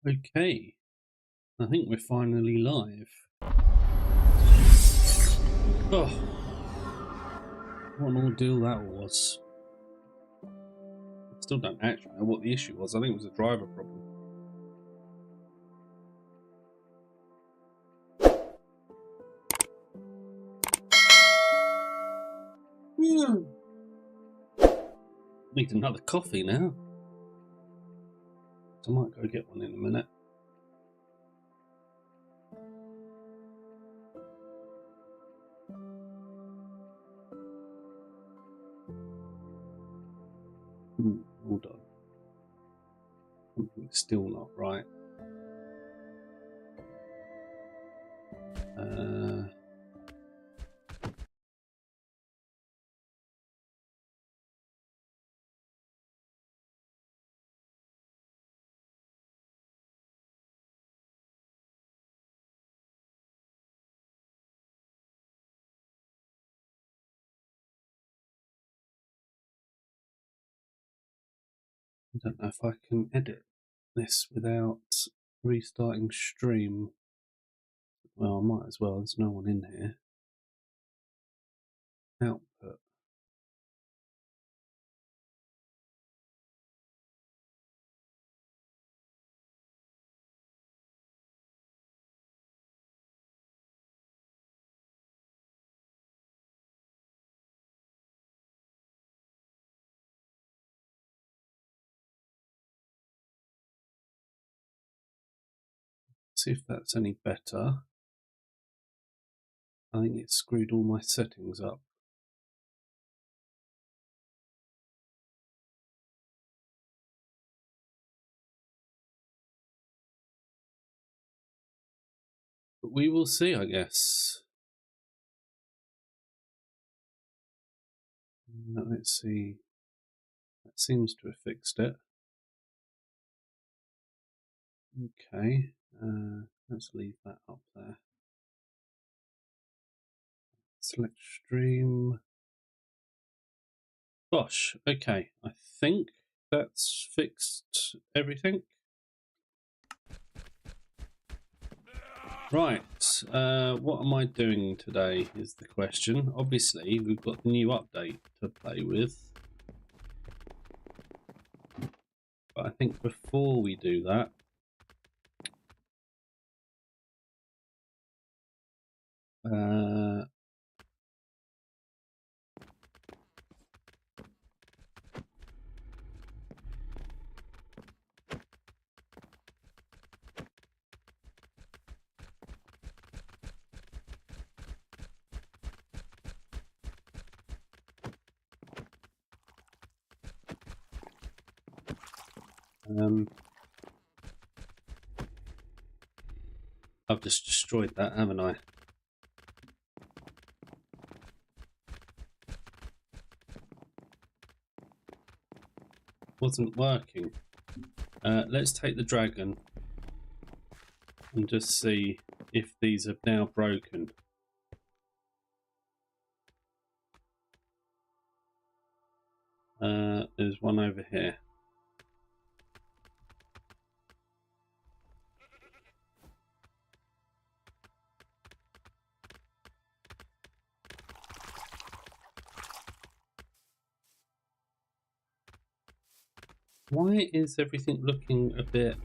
Okay, I think we're finally live. Oh, what an ordeal that was. I still don't actually know what the issue was. I think it was a driver problem. Need another coffee now. I might go get one in a minute. Hold on. Something's still not right. I don't know if I can edit this without restarting stream. Well, I might as well. There's no one in here. Output. See if that's any better. I think it screwed all my settings up. But we will see, I guess. Let's see. That seems to have fixed it. Okay, let's leave that up there. Select stream. Gosh, okay, I think that's fixed everything. Right, what am I doing today is the question. Obviously, we've got the new update to play with. But I think before we do that, I've just destroyed that, haven't I? Wasn't working. Let's take the dragon and just see if these have now broken. There's one over here. Why is everything looking a bit...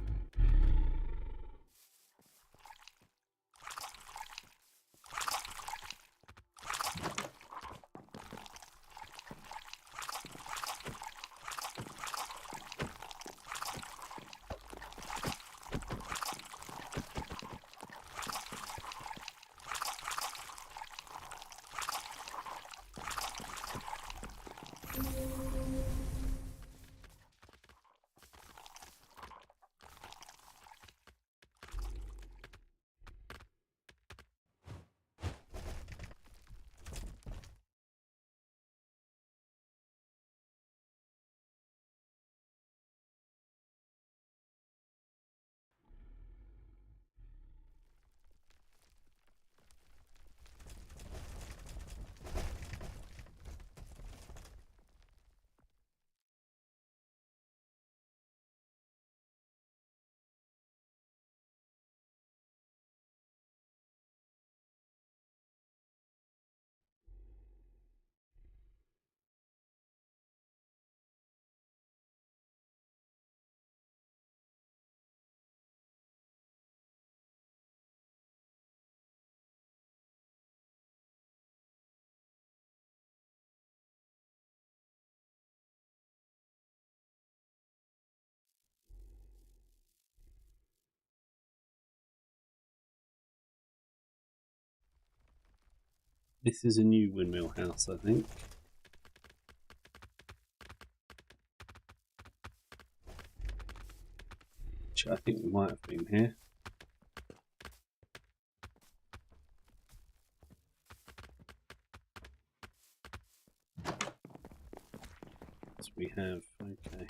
This is a new windmill house, I think. Which I think we might have been here. Yes, we have. Okay.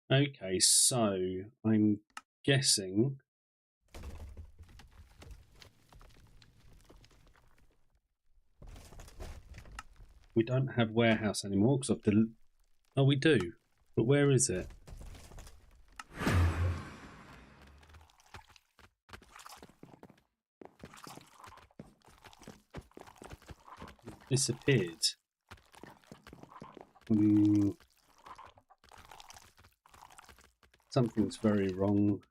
Okay, so I'm guessing we don't have warehouse anymore because of the. Oh, we do, but where is it? Disappeared. Something's very wrong.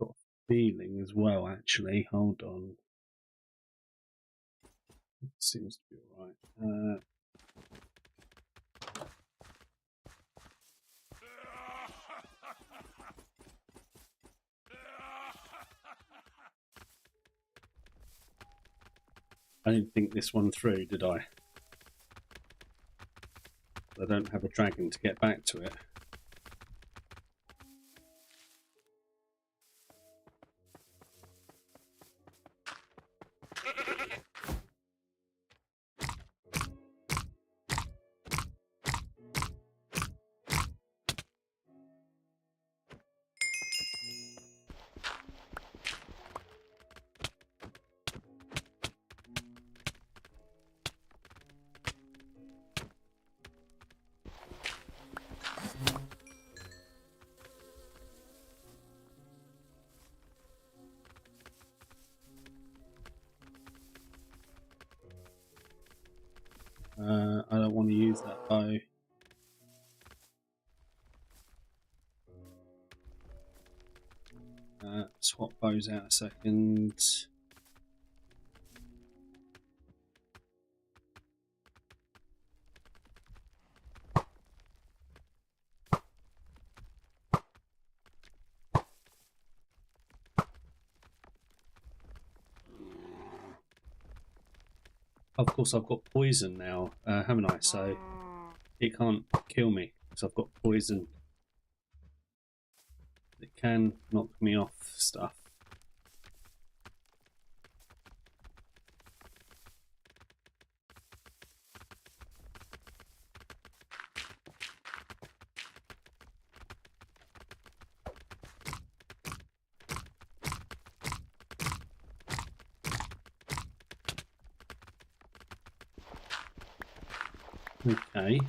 Got a feeling as well, actually. Hold on. It seems to be alright. I didn't think this one through, did I? I don't have a dragon to get back to it. I don't want to use that bow. Swap bows out a second. Of course, I've got poison now, haven't I? So it can't kill me because I've got poison. It can knock me off stuff. Okay.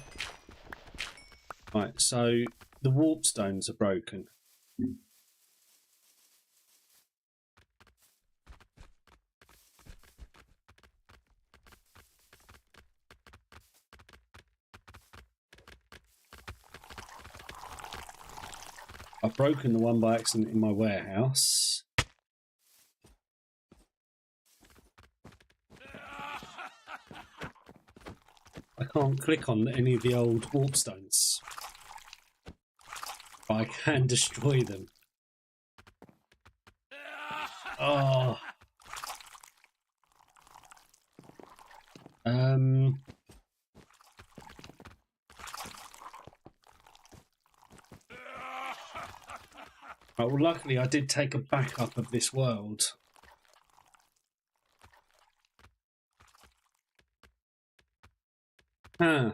Right, so the warp stones are broken. I've broken the one by accident in my warehouse. I can't click on any of the old warp stones, but I can destroy them. Oh. Right, well, luckily I did take a backup of this world. Ah.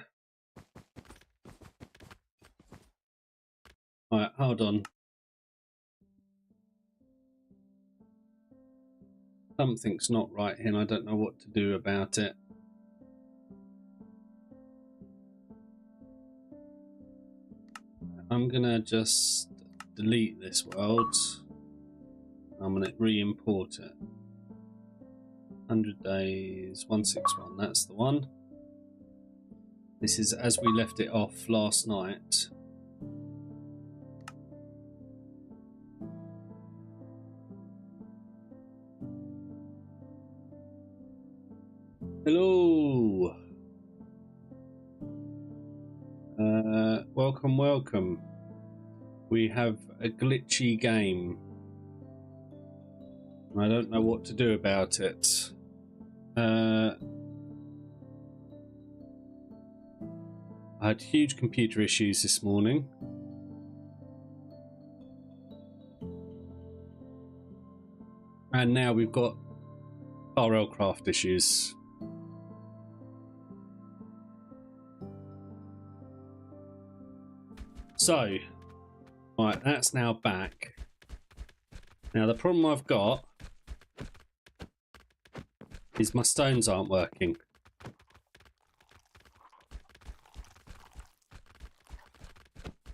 Right, hold on. Something's not right here and I don't know what to do about it. I'm gonna just delete this world. I'm gonna re-import it. 100 days, 161, that's the one. This is as we left it off last night. Hello. Welcome, welcome. We have a glitchy game. I don't know what to do about it. I had huge computer issues this morning. And now we've got RLCraft issues. So, right, that's now back. Now the problem I've got is my stones aren't working.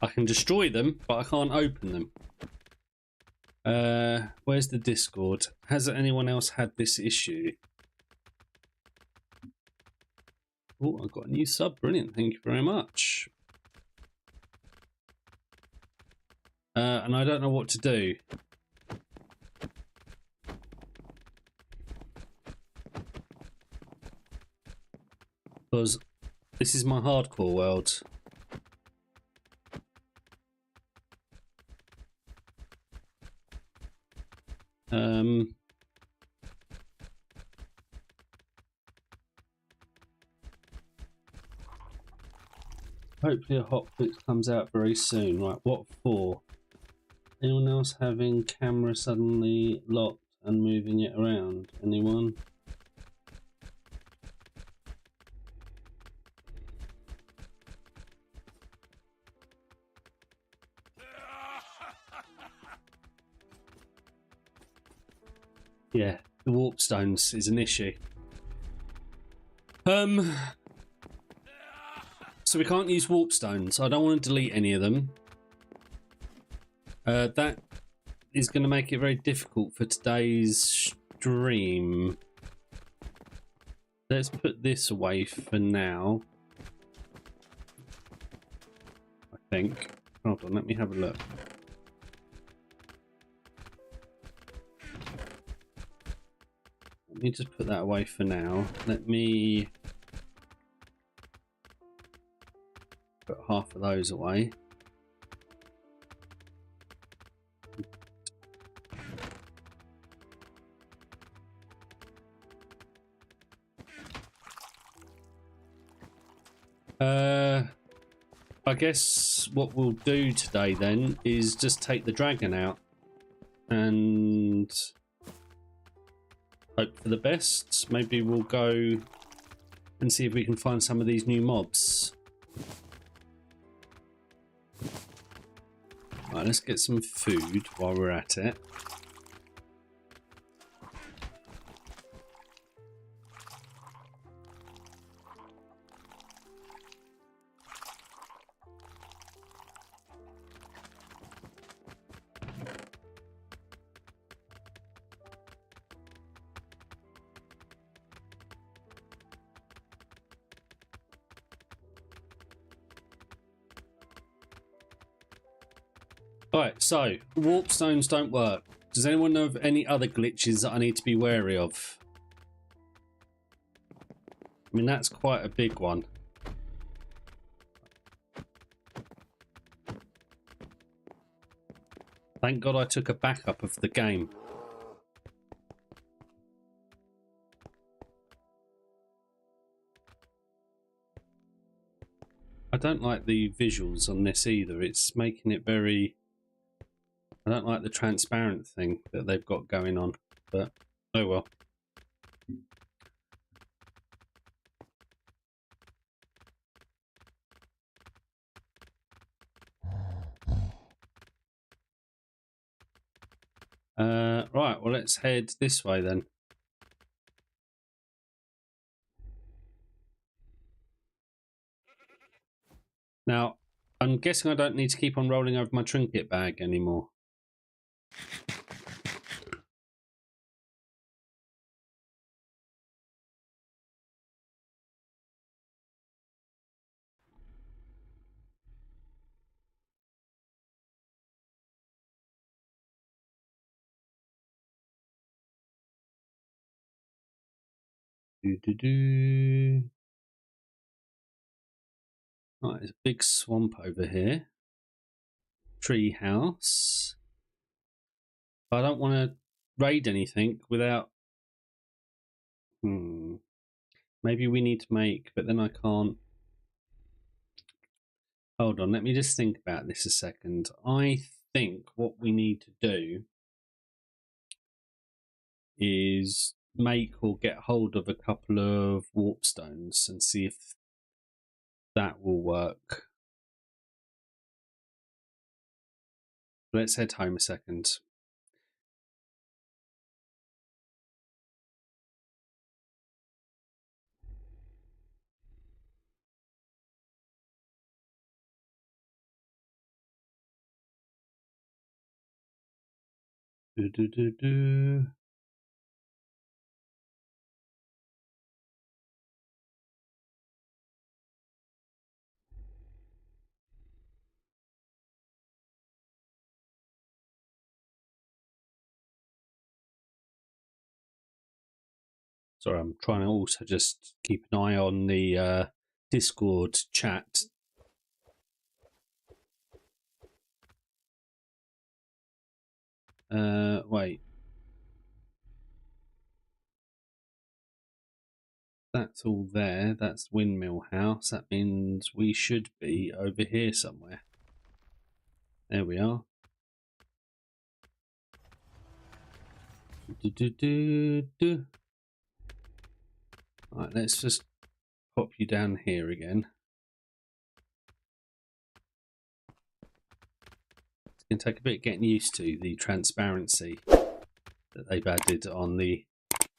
I can destroy them, but I can't open them. Where's the Discord? Has anyone else had this issue? Oh, I got a new sub. Brilliant. Thank you very much. And I don't know what to do. Because this is my hardcore world. Hopefully a hotfix comes out very soon. Right, what for? Anyone else having camera suddenly locked and moving it around? Anyone? Yeah, the warp stones is an issue. So we can't use warp stones. I don't want to delete any of them. That is going to make it very difficult for today's stream. Let's put this away for now. I think. Hold on, let me have a look. Let me just put that away for now. Let me put half of those away. I guess what we'll do today then is just take the dragon out and hope for the best. Maybe we'll go and see if we can find some of these new mobs. Right, let's get some food while we're at it. Alright, so warp stones don't work. Does anyone know of any other glitches that I need to be wary of? I mean, that's quite a big one. Thank God I took a backup of the game. I don't like the visuals on this either. It's making it very... I don't like the transparent thing that they've got going on, but oh well. Right, well, let's head this way then. Now, I'm guessing I don't need to keep on rolling over my trinket bag anymore. Right, there's a big swamp over here. Tree house. I don't want to raid anything without... Maybe we need to make, but then I can't... Hold on, let me just think about this a second. I think what we need to do is make or get hold of a couple of warp stones and see if that will work. Let's head home a second. Sorry, I'm trying to also just keep an eye on the Discord chat. Wait. That's all there. That's Windmill House. That means we should be over here somewhere. There we are. Right, let's just pop you down here again. It's going to take a bit getting used to the transparency that they've added on the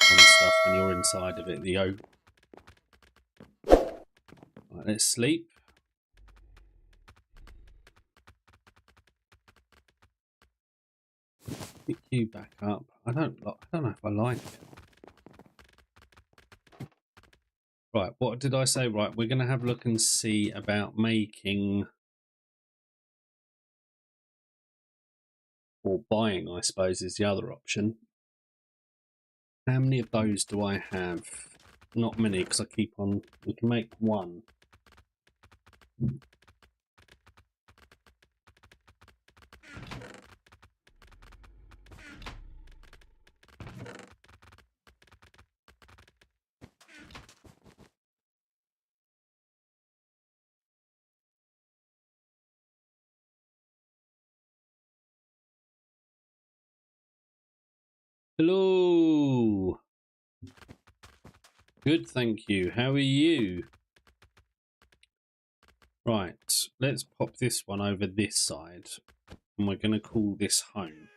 stuff when you're inside of it. The right, let's sleep. Pick you back up. I don't know if I like it. Right, what did I say? Right, we're going to have a look and see about making or buying, I suppose, is the other option. How many of those do I have? Not many, because I keep on... We can make one. Hello! Good, thank you. How are you? Right, let's pop this one over this side. And we're going to call this home.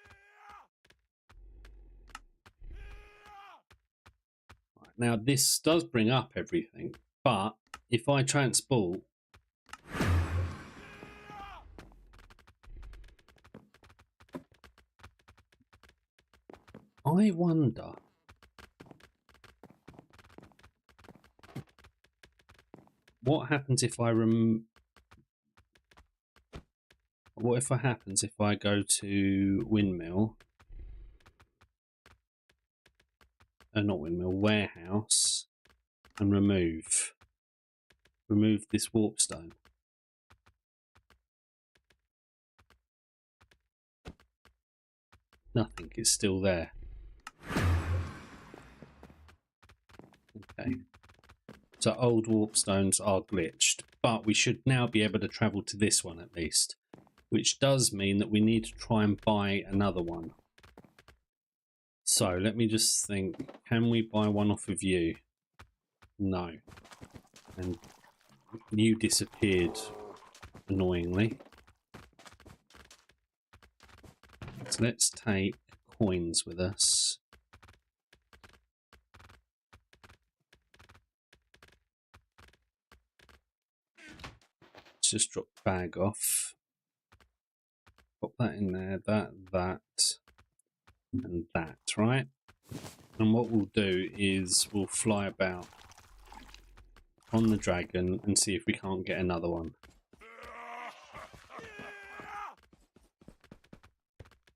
Right, now, this does bring up everything. But if I transport... I wonder... What happens if I What happens if I go to windmill? Not windmill, warehouse, and remove this warpstone. Nothing, it's still there. Okay. So old warpstones are glitched, but we should now be able to travel to this one at least, which does mean that we need to try and buy another one. So let me just think, can we buy one off of you? No. And you disappeared, annoyingly. So let's take coins with us. Let's just drop the bag off. Pop that in there, that, and that, right? And what we'll do is we'll fly about on the dragon and see if we can't get another one.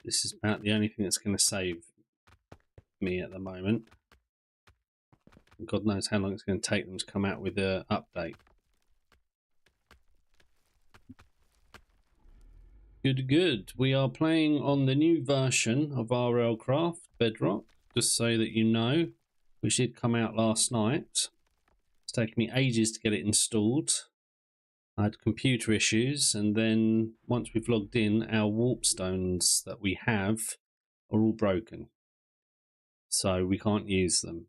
This is about the only thing that's going to save me at the moment. God knows how long it's going to take them to come out with an update. Good, good. We are playing on the new version of RLCraft Bedrock, just so that you know, which did come out last night. It's taken me ages to get it installed. I had computer issues, and then once we've logged in, our warpstones that we have are all broken. So we can't use them.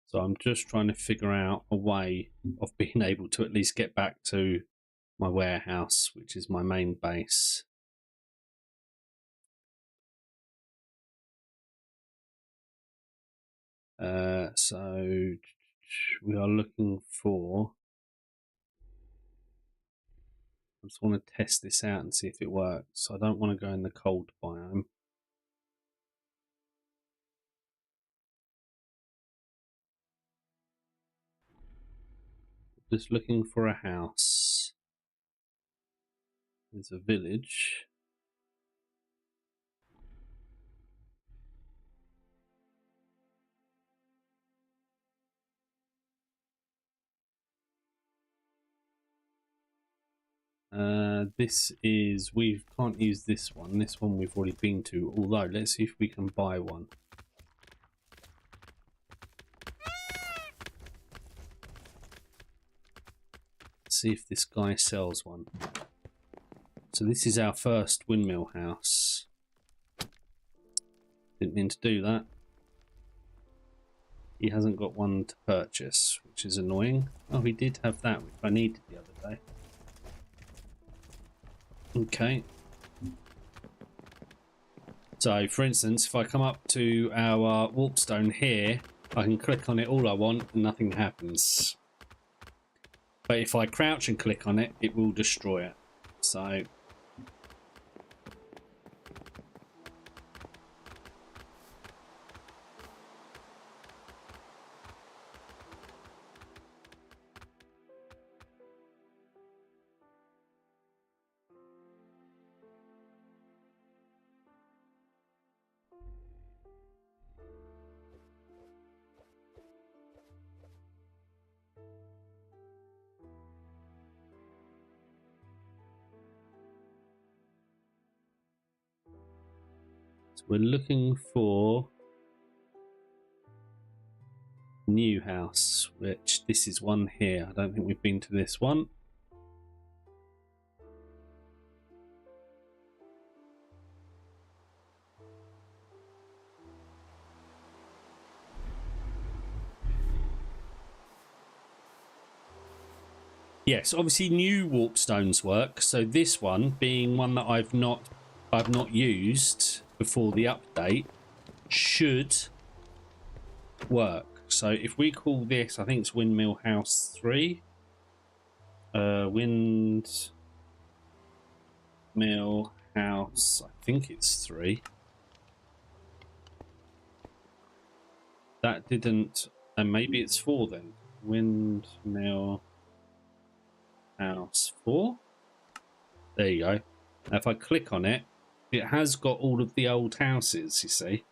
So I'm just trying to figure out a way of being able to at least get back to my warehouse, which is my main base. So we are looking for... I just want to test this out and see if it works. I don't want to go in the cold biome. Just looking for a house. There's a village. This is... We can't use this one. This one we've already been to. Although, let's see if we can buy one. Let's see if this guy sells one. So this is our first windmill house. Didn't mean to do that. He hasn't got one to purchase, which is annoying. Oh, he did have that, which I needed the other day. Okay. So, for instance, if I come up to our warpstone here, I can click on it all I want and nothing happens. But if I crouch and click on it, it will destroy it. So... we're looking for new house, which this is one here. I don't think we've been to this one. Yes, obviously new warp stones work. So this one, being one that I've not used before the update, should work. So if we call this, I think it's Windmill House 3. Windmill House, I think it's 3. That didn't, and maybe it's 4 then. Windmill House 4. There you go. Now if I click on it, it has got all of the old houses, you see.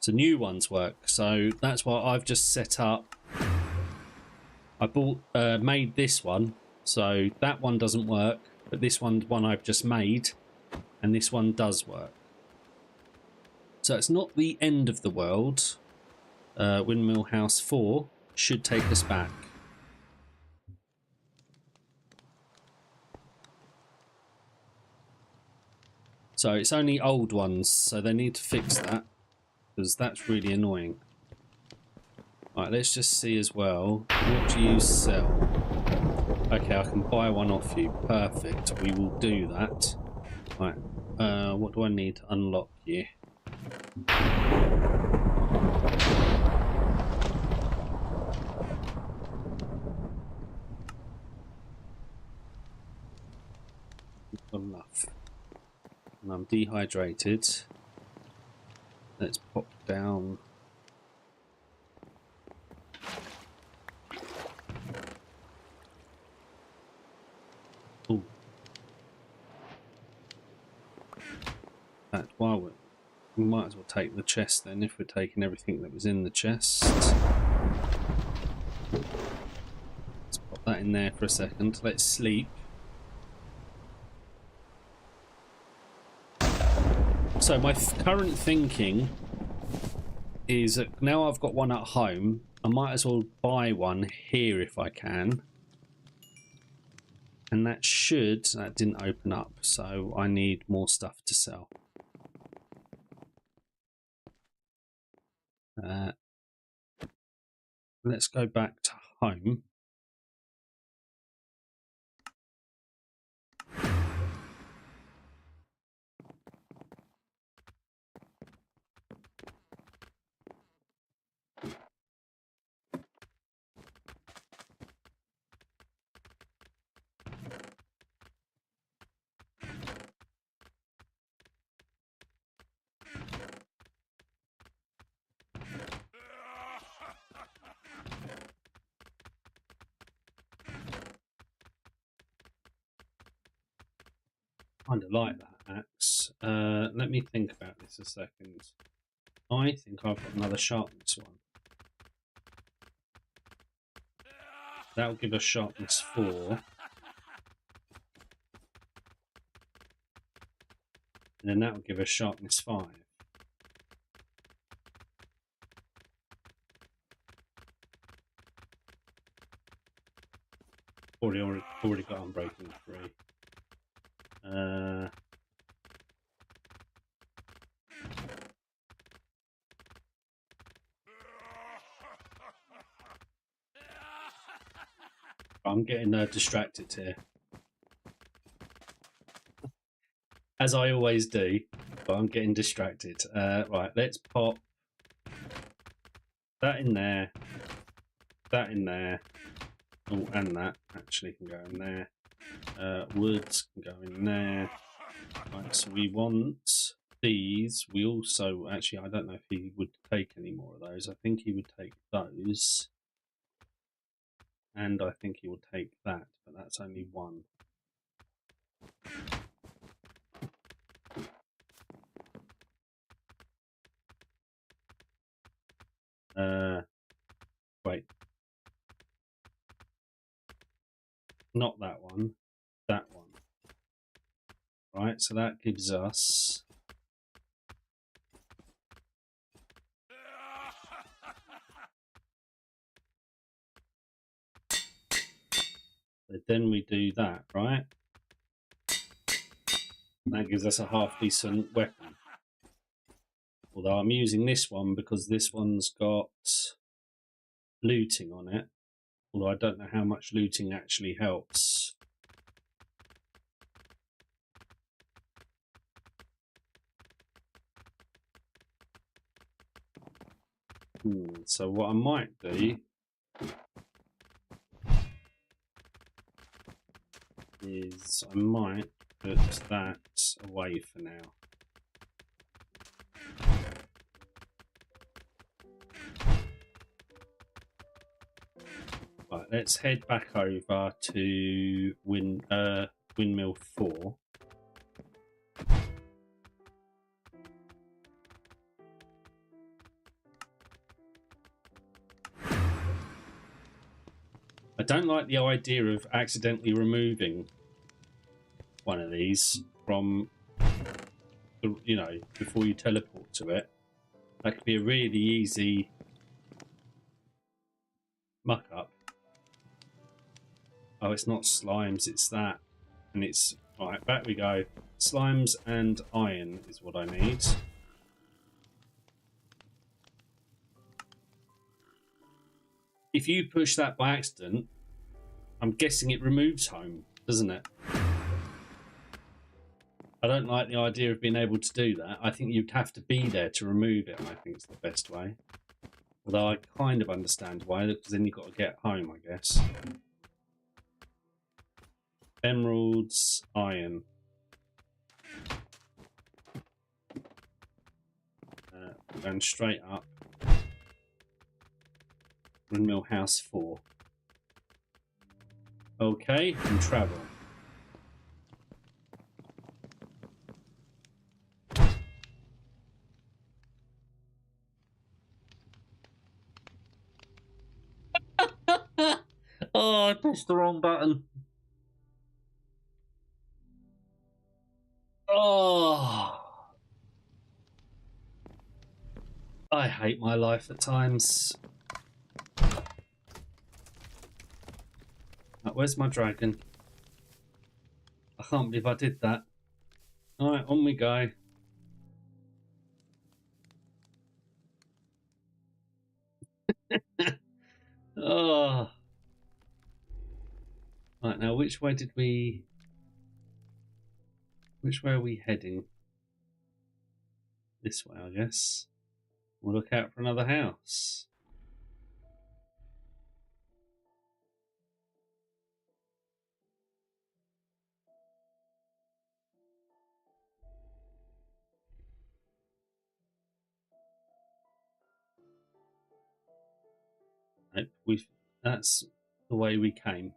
So new ones work. So that's why I've just set up. I made this one. So that one doesn't work, but this one's one I've just made, and this one does work. So it's not the end of the world. Windmill House 4 should take us back. So it's only old ones, so they need to fix that, because that's really annoying. Right, let's just see as well. What do you sell? Okay, I can buy one off you. Perfect. We will do that. Right. What do I need to unlock you? Enough. And I'm dehydrated. Let's pop down. Ooh. That's why we might as well take the chest then, if we're taking everything that was in the chest. Let's pop that in there for a second. Let's sleep. So my current thinking is that now I've got one at home, I might as well buy one here if I can. And that didn't open up, so I need more stuff to sell. Let's go back to home. Kind of like that axe. Let me think about this a second. I think I've got another sharpness one. That'll give us sharpness 4. And then that'll give us sharpness 5. Already got Unbreaking 3. I'm getting distracted here, as I always do, but I'm getting distracted. Right, let's pop that in there, that in there. Oh, and that actually can go in there. Woods can go in there. Right, so we want these. We also, actually, I don't know if he would take any more of those. I think he would take those. And I think he will take that, but that's only one. Wait. Not that one. That one. Right, so that gives us But then we do that, right? That gives us a half decent weapon. Although I'm using this one because this one's got looting on it. Although I don't know how much looting actually helps. So what I might do is I might put that away for now. Right, let's head back over to Windmill 4. I don't like the idea of accidentally removing one of these from, you know, before you teleport to it. That could be a really easy muck up. Oh, it's not slimes, it's that. And it's, right, back we go. Slimes and iron is what I need. If you push that by accident, I'm guessing it removes home, doesn't it? I don't like the idea of being able to do that. I think you'd have to be there to remove it, I think it's the best way. Although I kind of understand why, because then you've got to get home, I guess. Emeralds, iron. Going straight up. Windmill House 4. Okay, and travel. Oh, I pushed the wrong button. Oh, I hate my life at times. Where's my dragon? I can't believe I did that. Alright, on we go. Oh. Right, now which way did we... Which way are we heading? This way, I guess. We'll look out for another house. Nope, that's the way we came.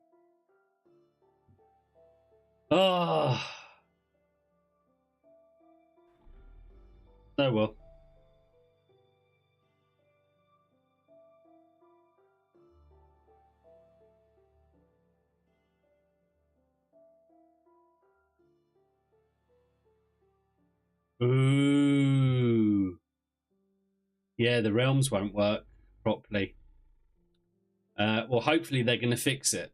Oh. Oh well. Ooh. Yeah, the realms won't work properly. Well, hopefully they're going to fix it.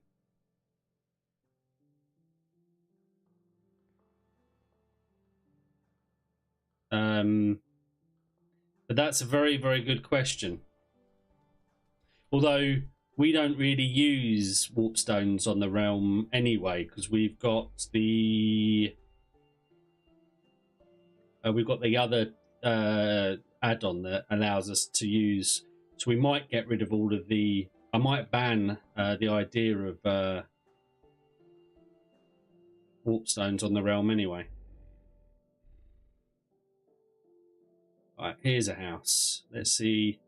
But that's a very, very good question. Although we don't really use warp stones on the realm anyway, because we've got the other add-on that allows us to use. So we might get rid of all of the. I might ban the idea of warp stones on the realm anyway. Right, here's a house. Let's see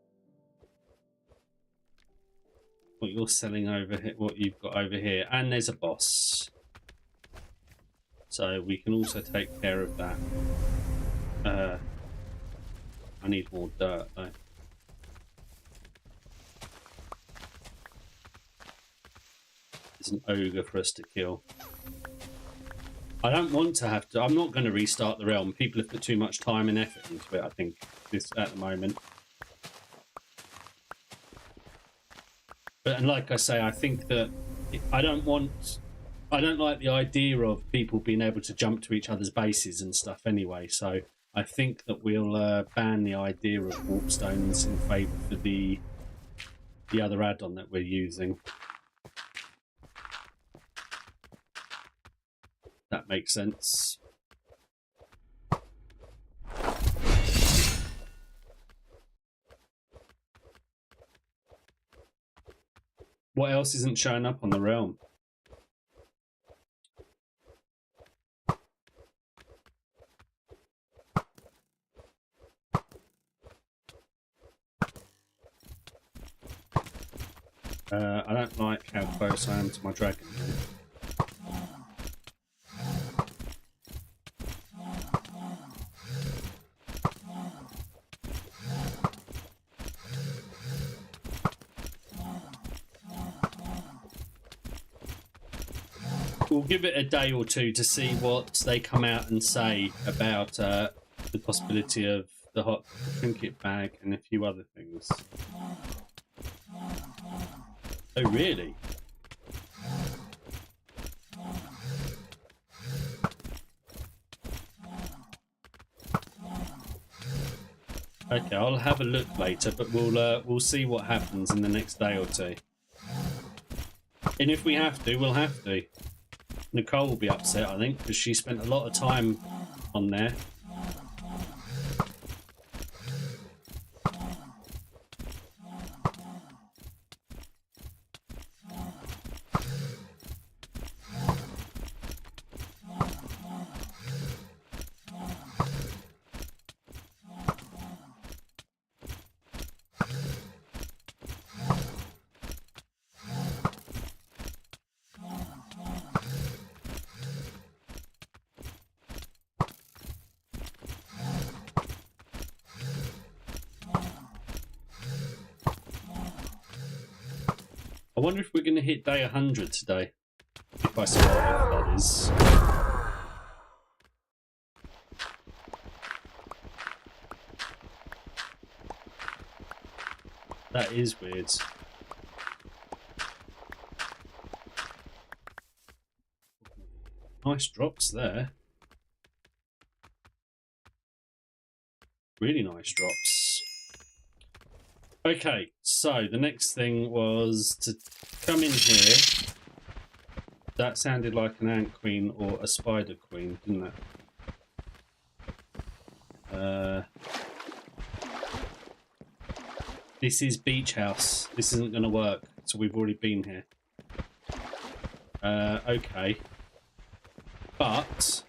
what you're selling over here, what you've got over here. And there's a boss. So we can also take care of that. I need more dirt though. There's an ogre for us to kill. I don't want to have to. I'm not going to restart the realm. People have put too much time and effort into it, I think, at the moment. But, and like I say, I think that I don't want I don't like the idea of people being able to jump to each other's bases and stuff anyway, so I think that we'll ban the idea of warp stones in favour for the other add-on that we're using. That makes sense. What else isn't showing up on the realm? I don't like how close I am to my dragon. We'll give it a day or two to see what they come out and say about the possibility of the hot trinket bag and a few other things. Oh, really? Okay, I'll have a look later, but we'll see what happens in the next day or two. And if we have to, we'll have to. Nicole will be upset, I think, because she spent a lot of time on there. I wonder if we're going to hit day 100 today. If I survive, that is. That is weird. Nice drops there. Really nice drops. Okay, so the next thing was to come in here. That sounded like an ant queen or a spider queen, didn't it? This is beach house. This isn't going to work, so we've already been here. Okay. But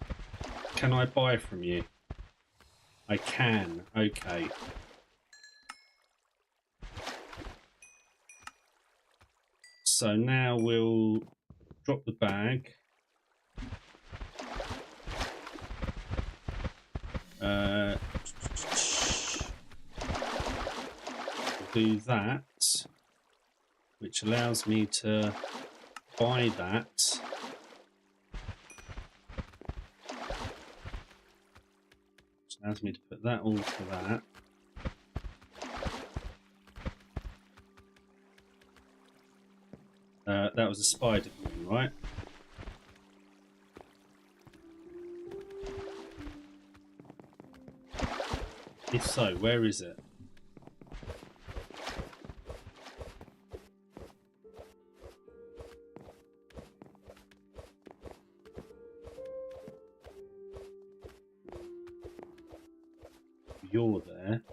can I buy from you? I can. Okay. So now we'll drop the bag. Do that, which allows me to buy that. Which allows me to put that all for that. That was a spider queen, right? If so, where is it? You're there.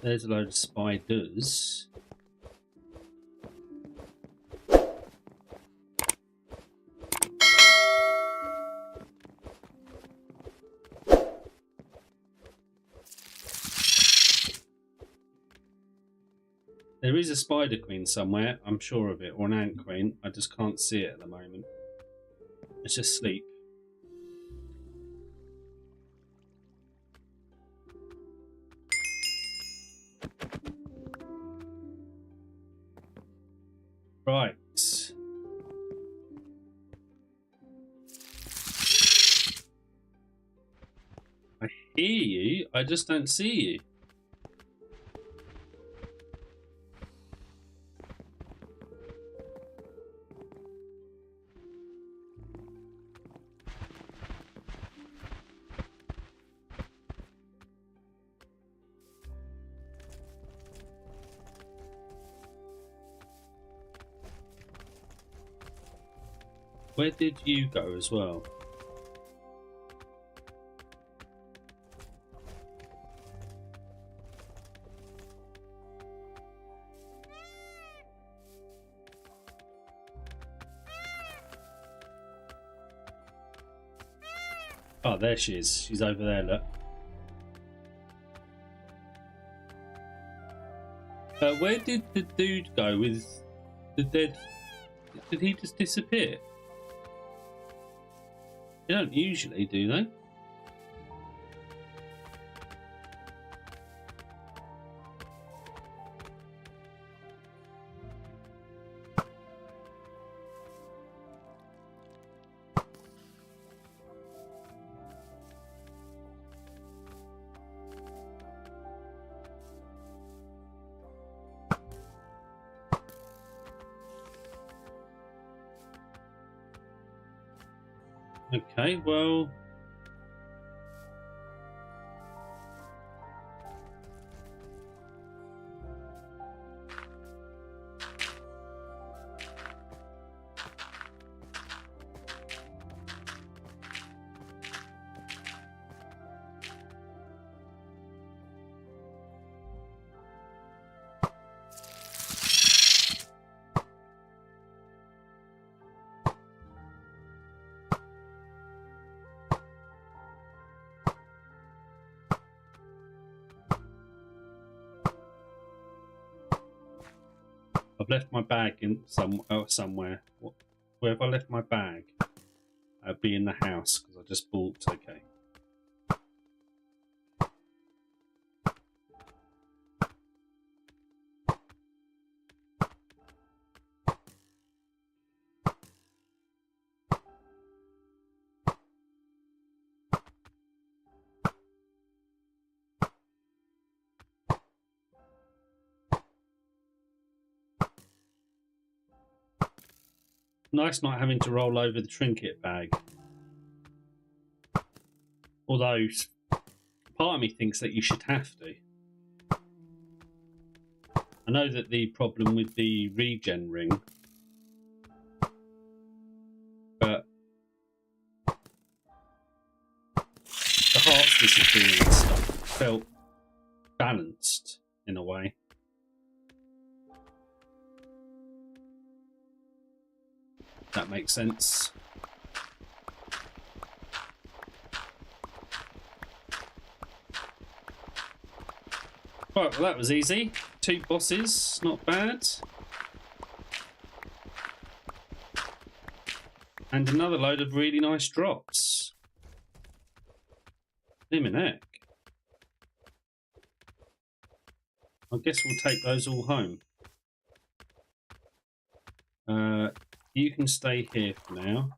There's a load of spiders. There is a spider queen somewhere, I'm sure of it, or an ant queen. I just can't see it at the moment. It's just asleep. Right. I hear you, I just don't see you. Where did you go as well? Oh, there she is. She's over there, look. Where did the dude go with the dead? Did he just disappear? They don't usually, do they? Okay, well... I've left my bag in somewhere. Where have I left my bag? It'd be in the house because I just bought. Okay. Nice not having to roll over the trinket bag. Although, part of me thinks that you should have to. I know that the problem with the regen ring, but the hearts disappearing and stuff felt balanced in a way. That makes sense. Right, well that was easy. 2 bosses, not bad. And another load of really nice drops. Blimmin' heck. I guess we'll take those all home. You can stay here for now.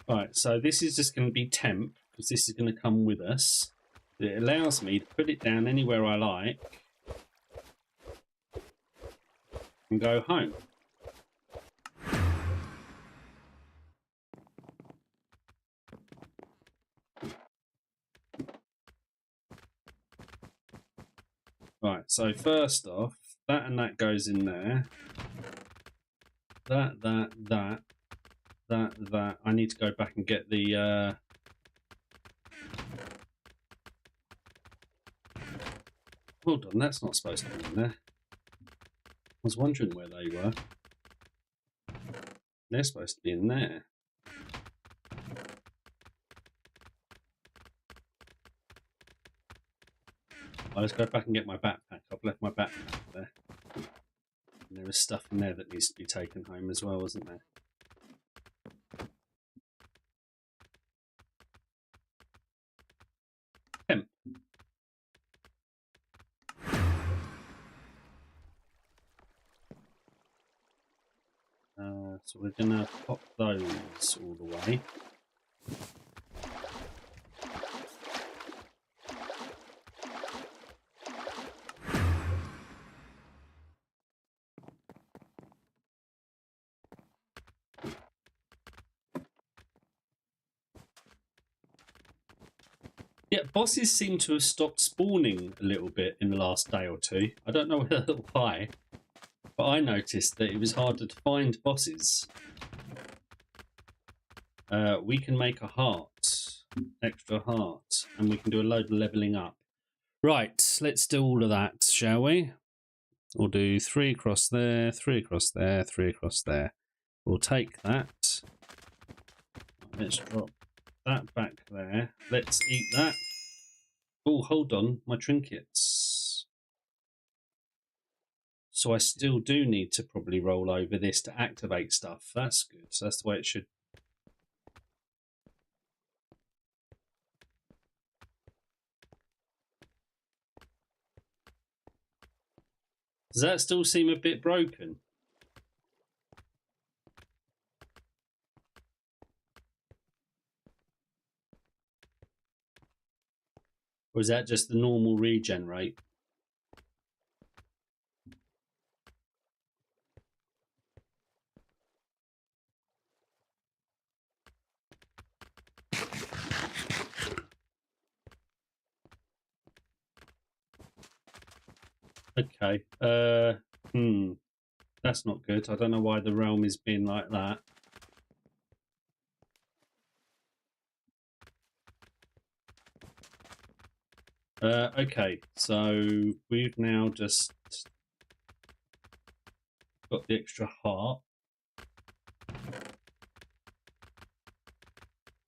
Right, so this is just going to be temp, because this is going to come with us. It allows me to put it down anywhere I like and go home. Right, so first off, that and that goes in there. That. I need to go back and get the... Hold on, that's not supposed to be in there. I was wondering where they were. They're supposed to be in there. Let's go back and get my backpack. I've left my backpack there. And there is stuff in there that needs to be taken home as well, isn't there? Temp. So we're going to pop those all the way. Yeah, bosses seem to have stopped spawning a little bit in the last day or two. I don't know why, but I noticed that it was harder to find bosses. We can make a heart, extra heart, and we can do a load of leveling up. Right, let's do all of that, shall we? We'll do 3 across there, 3 across there, 3 across there. We'll take that. Let's drop that back there. Let's eat that. Oh, hold on, my trinkets. So I still do need to probably roll over this to activate stuff. That's good. So that's the way it should. Does that still seem a bit broken? Or is that just the normal regen rate? Okay. That's not good. I don't know why the realm is being like that. Okay, so we've now just got the extra heart.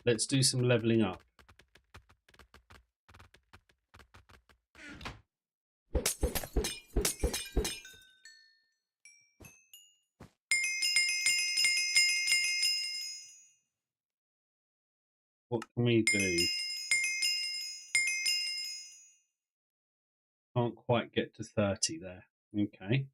Let's do some leveling up. What can we do? Can't quite get to 30 there. Okay.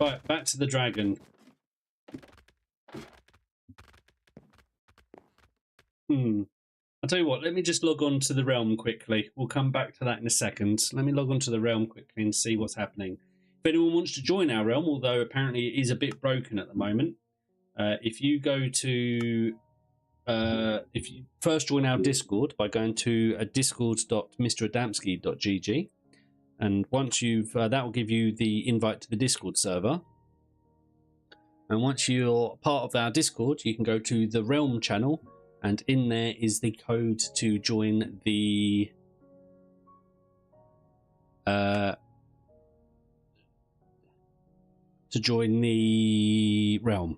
Right, back to the dragon. I'll tell you what, let me just log on to the realm quickly. We'll come back to that in a second. Let me log on to the realm quickly and see what's happening. If anyone wants to join our realm, although apparently it is a bit broken at the moment, if you go to... if you first join our Discord by going to discord.mradamski.gg, and once you've... that will give you the invite to the Discord server. And once you're part of our Discord, you can go to the Realm channel, and in there is the code to join the realm.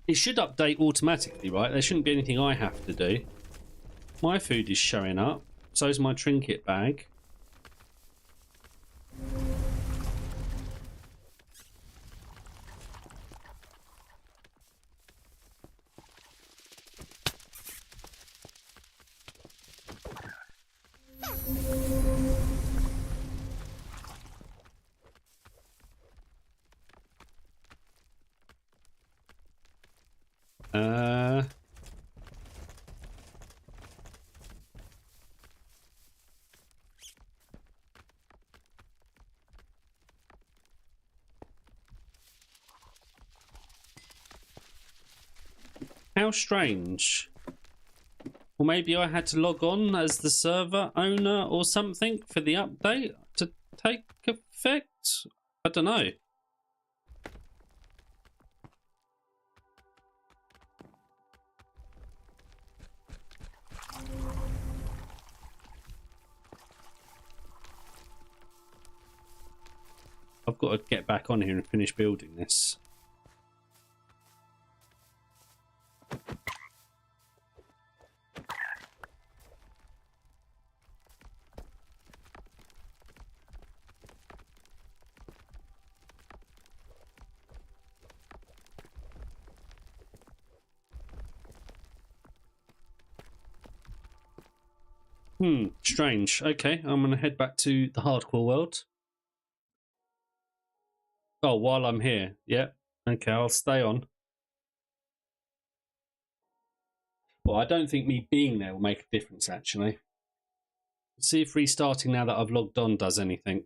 It should update automatically, right? There shouldn't be anything I have to do. My food is showing up. So is my trinket bag. How strange. Well, maybe I had to log on as the server owner or something for the update to take effect? I don't know. I've got to get back on here and finish building this. Strange. Okay, I'm going to head back to the hardcore world. Oh, while I'm here. Yeah. Okay, I'll stay on. Well, I don't think me being there will make a difference, actually. Let's see if restarting now that I've logged on does anything.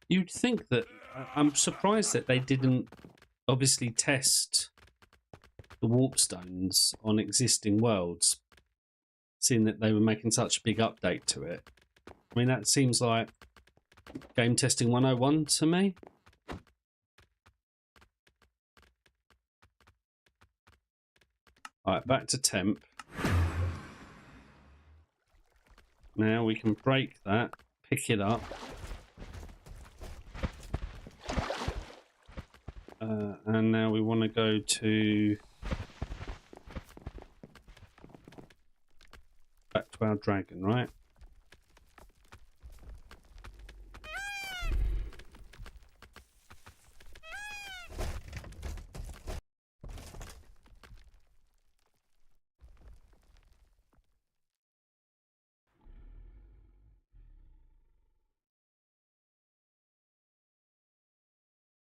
You'd think that... I'm surprised that they didn't obviously test the warp stones on existing worlds, seeing that they were making such a big update to it. I mean, that seems like game testing 101 to me. Alright, back to temp. Now we can break that, pick it up. And now we want to go to... back to our dragon, right?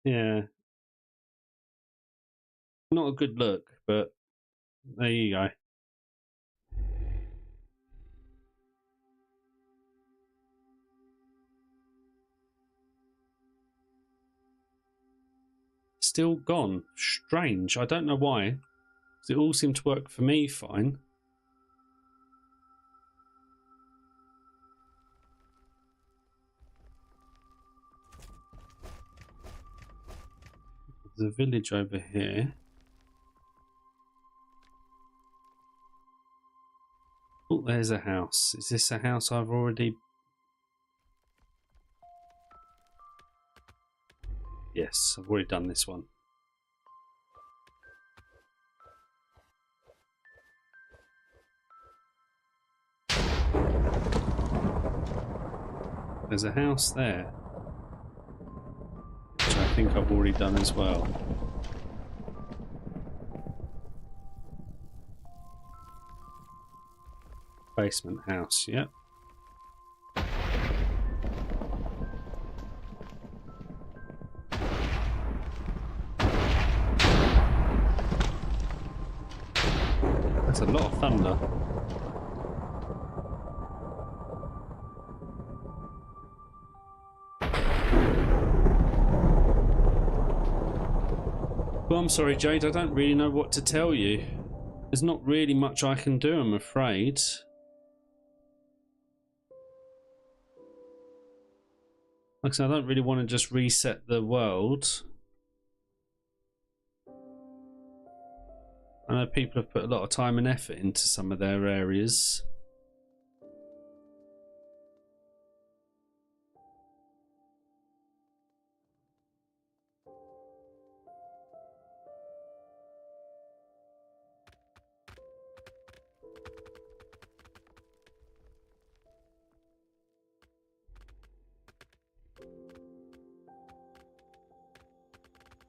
Yeah. Not a good look, but there you go. Still gone. Strange. I don't know why. It all seemed to work for me fine. There's a village over here. Oh, there's a house. Is this a house I've already... Yes, I've already done this one. There's a house there, which I think I've already done as well. Basement house, yep. That's a lot of thunder. Well, I'm sorry, Jade, I don't really know what to tell you. There's not really much I can do, I'm afraid. Like I said, I don't really want to just reset the world. I know people have put a lot of time and effort into some of their areas.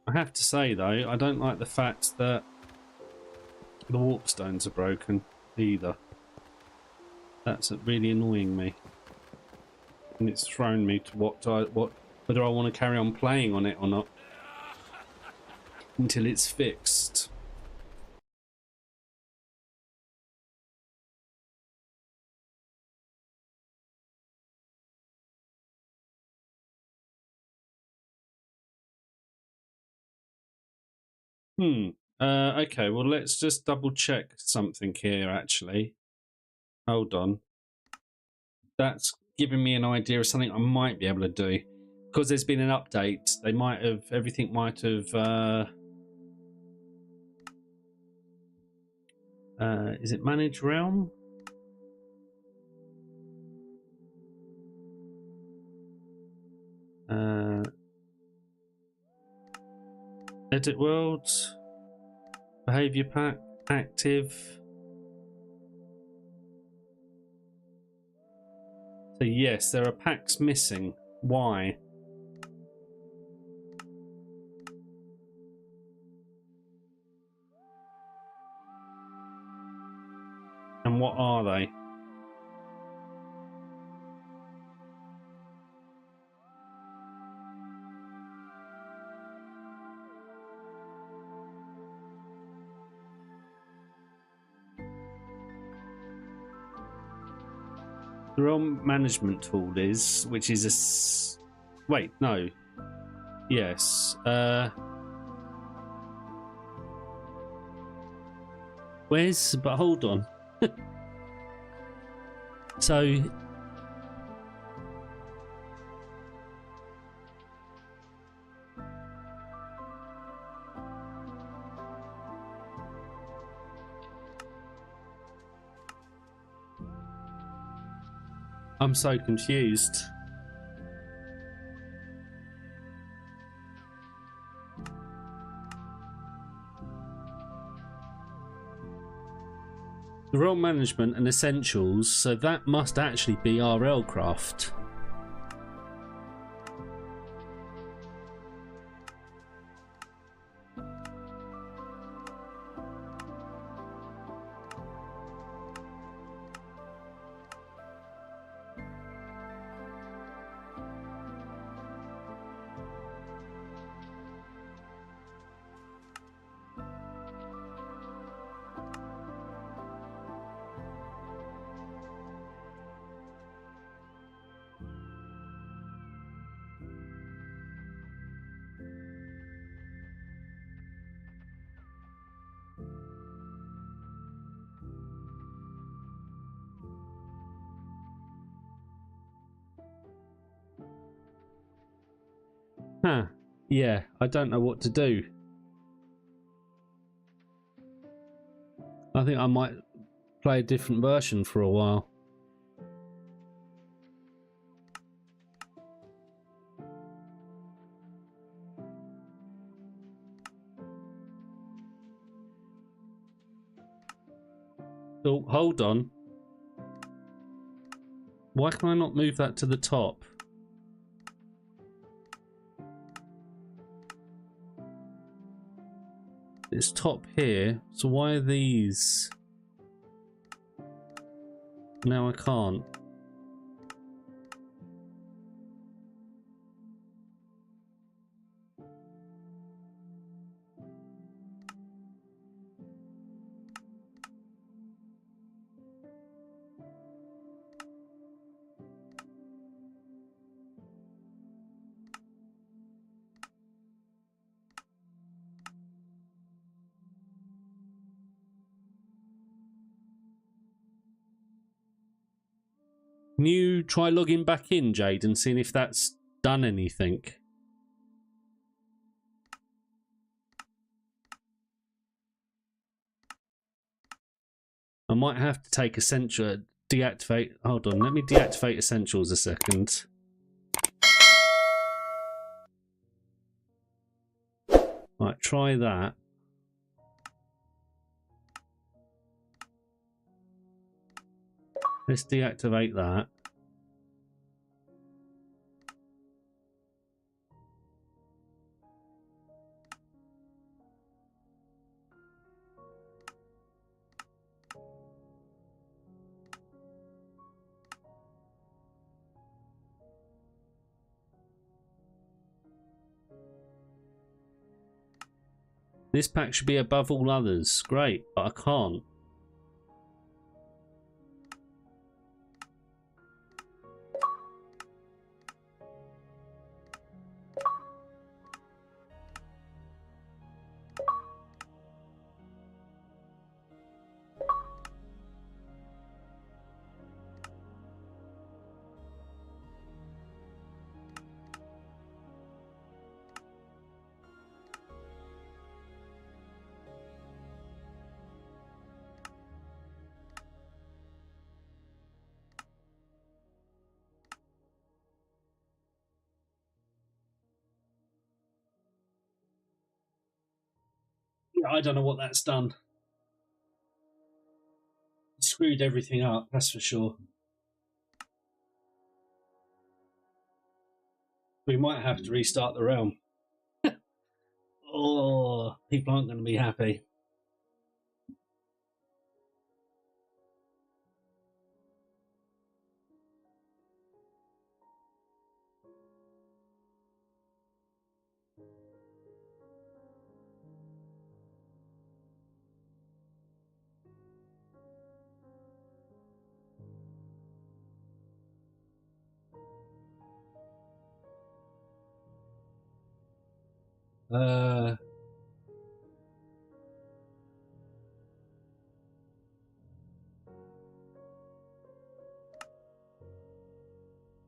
I have to say though, I don't like the fact that the warp stones are broken either. That's really annoying me, and it's thrown me to whether I want to carry on playing on it or not until it's fixed. Okay, well, let's just double check something here, actually. Hold on. that's giving me an idea of something I might be able to do. Because there's been an update, they might have, everything might have, is it Manage Realm? Edit World, Behavior Pack, Active. So yes, there are packs missing. Why? And what are they? The Realm Management Tool is, which is a... Wait, no. Yes. Where's... But hold on. So... I'm so confused. The Realm Management and Essentials, so that must actually be RLCraft. Huh. Yeah, I don't know what to do. I think I might play a different version for a while. Oh, hold on. Why can I not move that to the top? It's top here, so why are these? Now I can't. Can you try logging back in, Jade, and seeing if that's done anything? I might have to take Essential, deactivate. Hold on, let me deactivate Essentials a second. Right, try that. Let's deactivate that. This pack should be above all others. Great, but I can't. I don't know what that's done. Screwed everything up, that's for sure. We might have to restart the realm. Oh, people aren't going to be happy.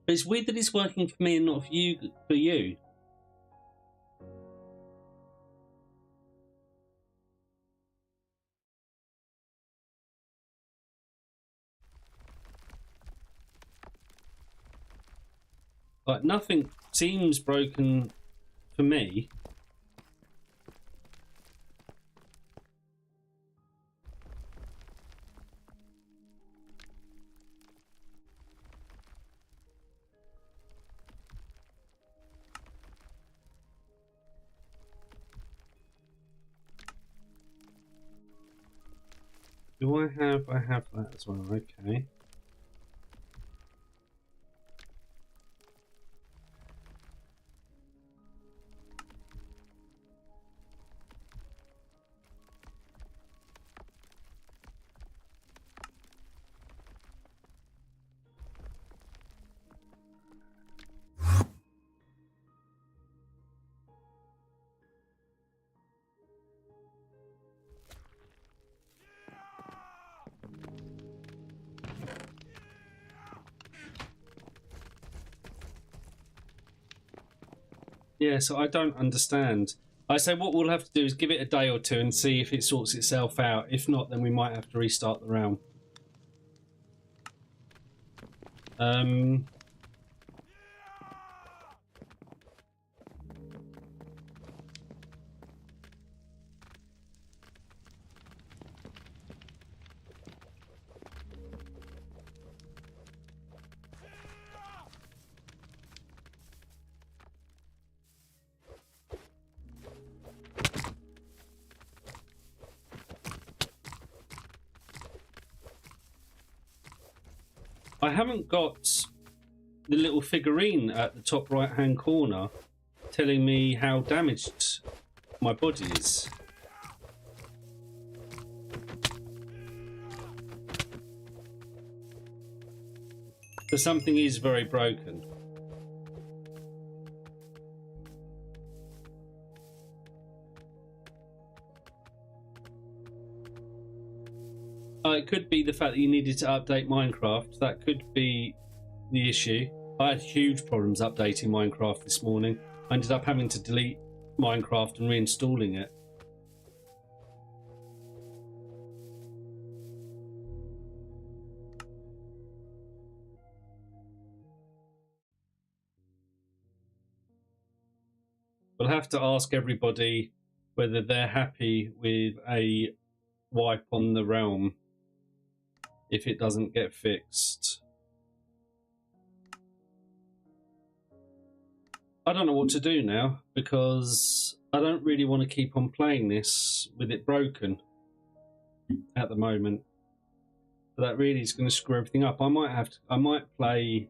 It's weird that it's working for me and not for you. Like, nothing seems broken for me. Do I have that as well? Okay. Yeah, so I don't understand. I say what we'll have to do is give it a day or two and see if it sorts itself out. If not, then we might have to restart the realm. I haven't got the little figurine at the top right hand corner telling me how damaged my body is. So something is very broken. It could be the fact that you needed to update Minecraft. That could be the issue. I had huge problems updating Minecraft this morning. I ended up having to delete Minecraft and reinstalling it. We'll have to ask everybody whether they're happy with a wipe on the realm if it doesn't get fixed. I don't know what to do now because I don't really want to keep on playing this with it broken at the moment. But that really is going to screw everything up. I might play.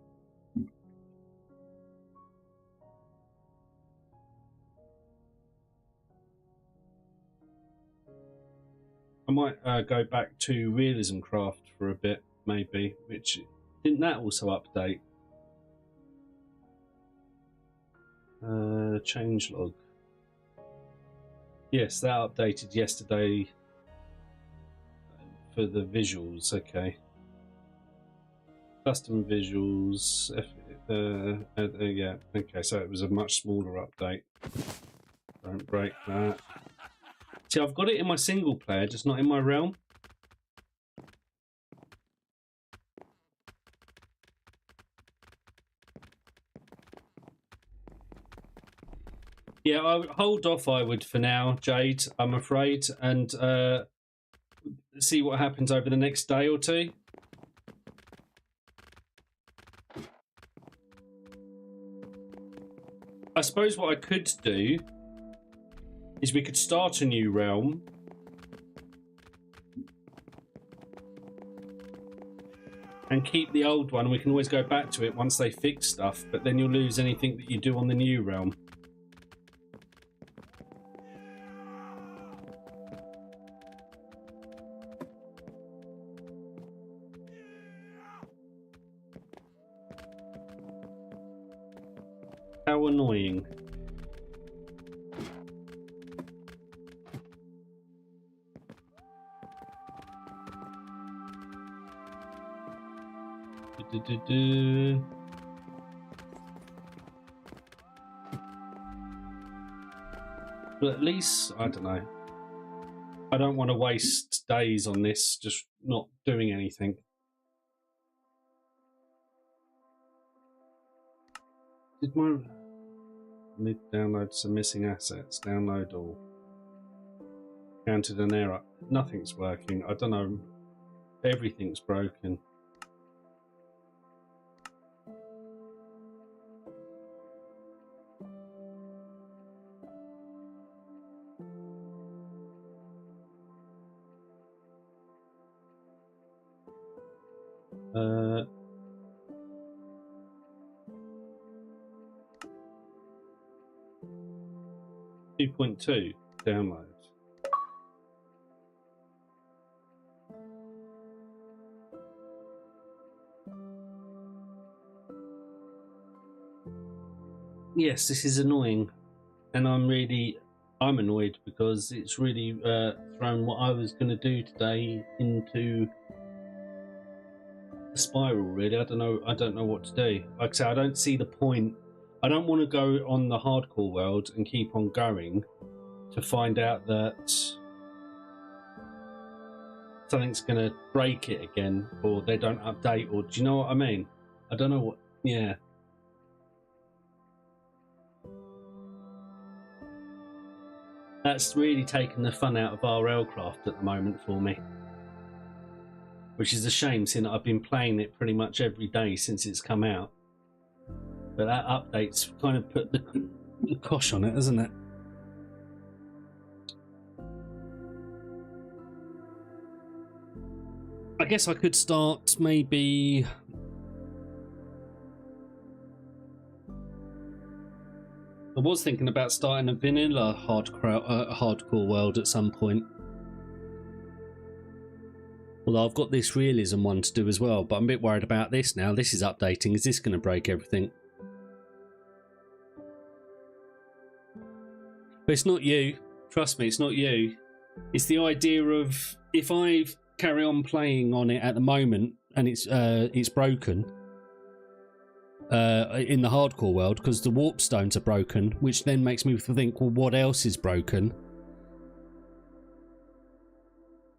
I might go back to RLCraft for a bit, maybe. Which didn't that also update? Changelog. Yes, that updated yesterday for the visuals. Okay. Custom visuals. Yeah. Okay, so it was a much smaller update. Don't break that. See, I've got it in my single player, just not in my realm. Yeah, I would hold off, I would, for now, Jade, I'm afraid, and see what happens over the next day or two. I suppose what I could do is we could start a new realm. And keep the old one. We can always go back to it once they fix stuff, but then you'll lose anything that you do on the new realm. How annoying. But at least, I don't know. I don't want to waste days on this, just not doing anything. Did my... I need to download some missing assets. Download all. Counted an error. Nothing's working. I don't know. Everything's broken. Uh... 2.2 download. Yes, this is annoying, and I'm annoyed because it's really thrown what I was going to do today into a spiral. Really, I don't know what to do. Like I say, I don't see the point. I don't want to go on the hardcore world and keep on going to find out that something's going to break it again, or they don't update, or do you know what I mean? I don't know what. Yeah. That's really taken the fun out of RLCraft at the moment for me, which is a shame, since I've been playing it pretty much every day since it's come out. But that update's kind of put the cosh on it, hasn't it? I guess I could start maybe... I was thinking about starting a vanilla hardcore world at some point. Although I've got this realism one to do as well, but I'm a bit worried about this now. This is updating. Is this going to break everything? But it's not you. Trust me, it's not you. It's the idea of if I carry on playing on it at the moment and it's broken in the hardcore world because the warp stones are broken, which then makes me think, well, what else is broken?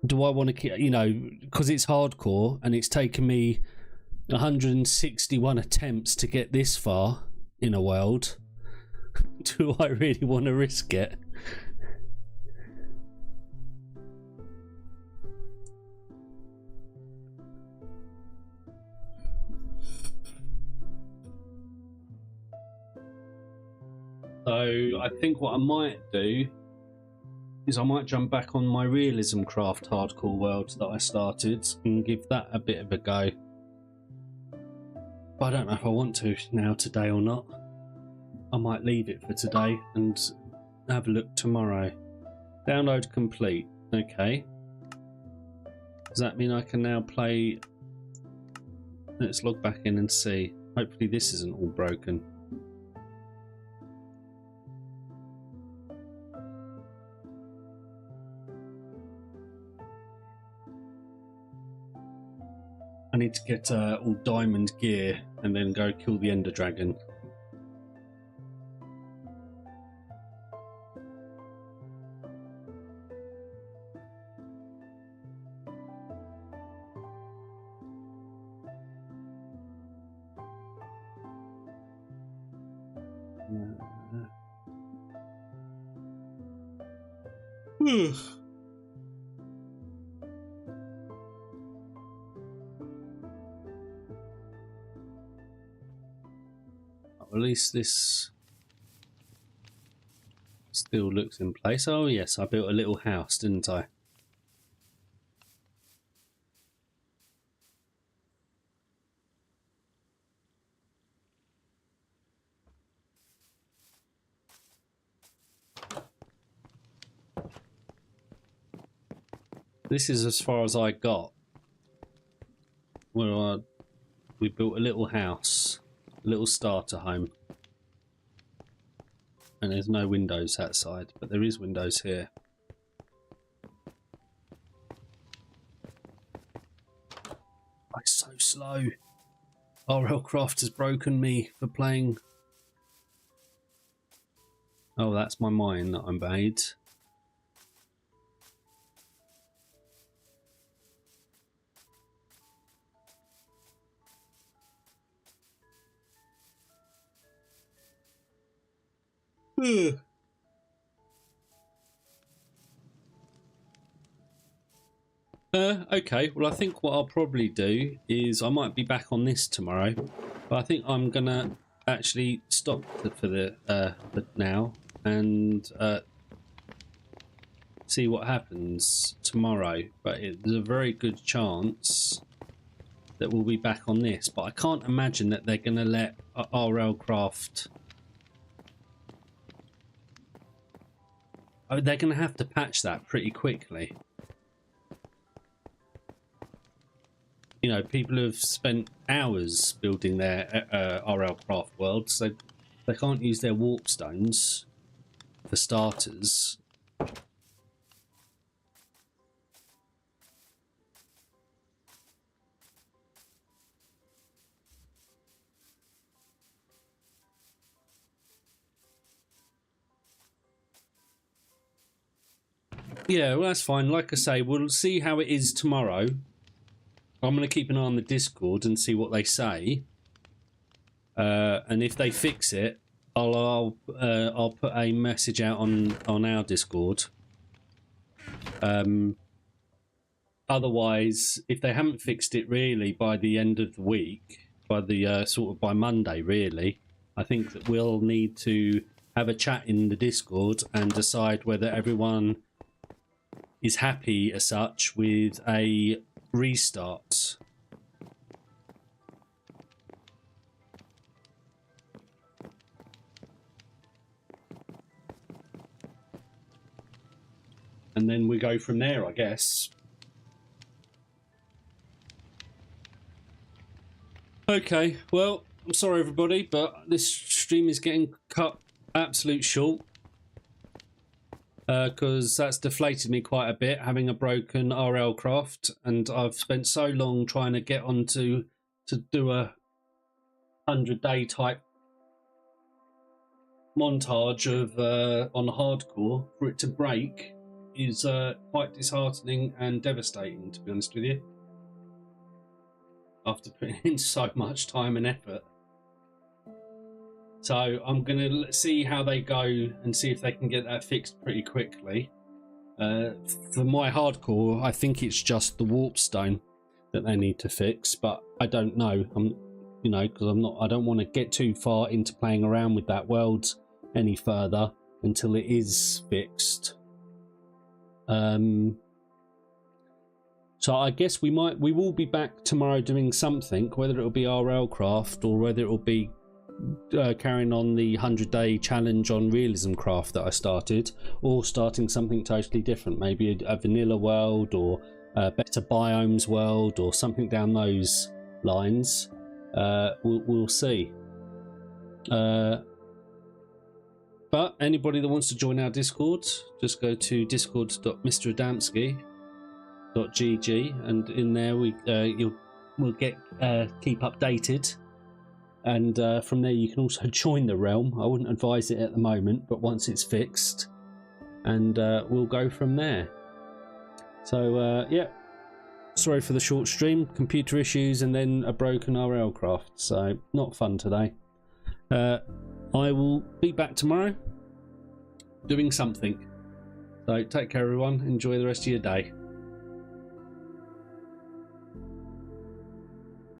Do I want to, you know, because it's hardcore and it's taken me 161 attempts to get this far in a world. Do I really want to risk it? So I think what I might do is I might jump back on my RLCraft hardcore world that I started and give that a bit of a go. But I don't know if I want to now today or not. I might leave it for today and have a look tomorrow. Download complete. Okay. Does that mean I can now play? Let's log back in and see. Hopefully this isn't all broken. I need to get all diamond gear and then go kill the Ender Dragon. At least this still looks in place. Oh yes, I built a little house, didn't I? This is as far as I got. Where we built a little house, a little starter home. And there's no windows that side, but there is windows here. I'm so slow. RLCraft has broken me for playing. Oh, that's my mine that I made. Okay, well I think what I'll probably do is I might be back on this tomorrow, but I think I'm gonna actually stop for now and see what happens tomorrow. But there's a very good chance that we'll be back on this, but I can't imagine that they're gonna let RLCraft. Oh, they're gonna have to patch that pretty quickly. You know, people have spent hours building their RLCraft world, so they can't use their warp stones for starters. Yeah, well, that's fine. Like I say, we'll see how it is tomorrow. I'm going to keep an eye on the Discord and see what they say. And if they fix it, I'll put a message out on our Discord. Otherwise, if they haven't fixed it really by the end of the week, by the by Monday really, I think that we'll need to have a chat in the Discord and decide whether everyone is happy as such with a restart. And then we go from there, I guess. Okay, well, I'm sorry everybody, but this stream is getting cut absolute short. Because that's deflated me quite a bit, having a broken RLCraft, and I've spent so long trying to get on to do a 100-day type montage of on hardcore. For it to break is quite disheartening and devastating, to be honest with you, after putting in so much time and effort. So I'm going to see how they go and see if they can get that fixed pretty quickly. For my hardcore, I think it's just the warp stone that they need to fix, but I don't know. You know, because I don't want to get too far into playing around with that world any further until it is fixed. So I guess we will be back tomorrow doing something, whether it'll be RLCraft or whether it'll be carrying on the 100-day challenge on realism craft that I started, or starting something totally different, maybe a vanilla world or a better biomes world or something down those lines. We'll see. But anybody that wants to join our Discord, just go to discord.mradamski.gg, and in there we'll get keep updated. And from there you can also join the realm. I wouldn't advise it at the moment, but once it's fixed, and we'll go from there. So yeah, sorry for the short stream, computer issues and then a broken RLCraft, so not fun today. I will be back tomorrow doing something. So take care everyone, enjoy the rest of your day.